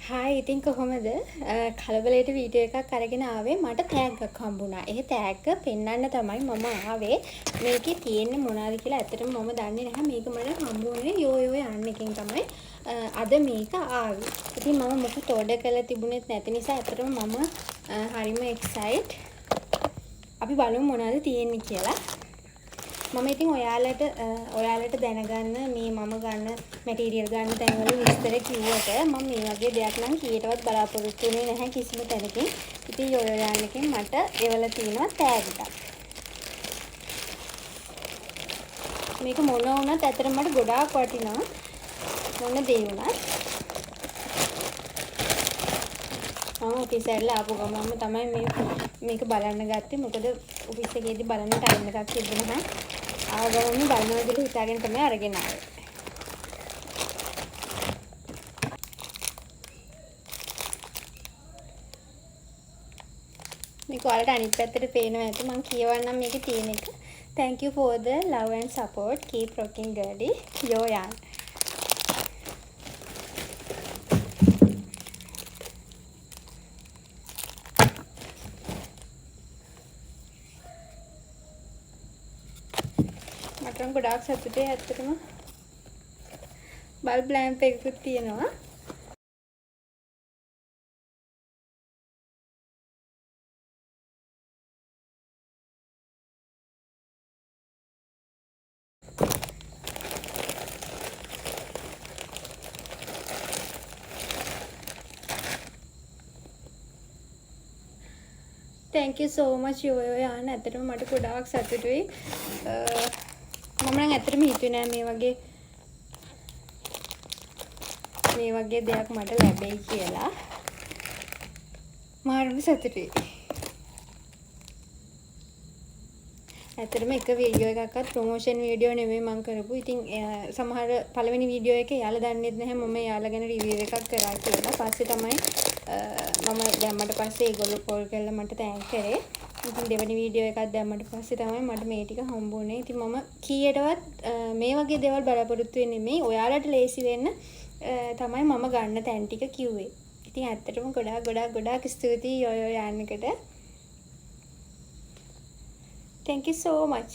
Hi ඉතින් කොහොමද කලබලයට video එකක් අරගෙන ආවේ මට තෑග්ගක් හම්බුණා. ඒ තෑග්ග පෙන්වන්න තමයි මම ආවේ. මේකේ තියෙන්නේ මොනවද කියලා ඇත්තටම මම දන්නේ නැහැ. මේක මට හම්බුනේ යෝ යන්න එකෙන් තමයි අද මේක ආවේ. ඉතින් මම මොකද ඕඩර් කරලා තිබුණෙත් නැති නිසා ඇත්තටම මම හරිම එක්සයිට්. අපි බලමු මොනවද තියෙන්නේ කියලා. මම ඉතින් ඔයාලට දැනගන්න මේ මම ගන්න මැටීරියල් ගන්න තැන්වල විස්තර කිව්වට මම මේ වගේ දෙයක් නම් කීයටවත් බලාපොරොත්තු වෙන්නේ නැහැ කිසිම තැනකින්. ඉතින් යන්නකින් මට එවලා තියෙනවා තෑග් එකක්. මේක මොන වුණත් ඇත්තටම මට ගොඩාක් වටිනවා. මොන දේ වුණත්. මම ඔෆිස් එකේ ආපු ගමන්ම තමයි මේක බලන්න ගත්තේ. මොකද ඔෆිස් එකේදී බලන්න ටයිම් එකක් තිබුණේ නැහැ. ආවම බලනවා කියලා හිතාගෙන තමයි අරගෙන ආවේ. මේක ඔයාලට අනිත් පැත්තට පේනවා ඇති. මම කියවන්නම් මේකේ තියෙන එක. Thank you for the love and support. Keep rocking girly. Yo yan. මට ගොඩාක් සතුටුයි ඇත්තටම. බල්බ් ලැම්ප් එකකුත් තියෙනවා. Thank you so much යෝ යාන. ඇත්තටම මට ගොඩාක් සතුටුයි. මම නම් ඇත්තටම හිතුවේ නෑ මේ වගේ දෙයක් මට ලැබෙයි කියලා. මාරම සතුටුයි. ඇත්තටම එක වීඩියෝ එකක්වත් ප්‍රොමෝෂන් වීඩියෝ නෙමෙයි මම කරපු. ඉතින් සමහර පළවෙනි වීඩියෝ එකේ යාළුවා දන්නෙත් නැහැ මම යාළුවා ගැන රිවිව් එකක් කරා කියලා. පස්සේ තමයි මම දැම්මට පස්සේ ඒගොල්ලෝ කෝල් කරලා මට තෑන්ක් කරේ. ඉතින් දෙවෙනි වීඩියෝ එකක් දැම්මට පස්සේ තමයි මට මේ ටික හම්බුනේ. ඉතින් මම කීයටවත් මේ වගේ දේවල් බලාපොරොත්තු වෙන්නේ නෙමෙයි. ඔයාලට ලේසි වෙන්න තමයි මම ගන්න තැන් ටික කිව්වේ. ඉතින් ඇත්තටම ගොඩාක් ස්තුතියි යෝ යන්නකට. Thank you so much.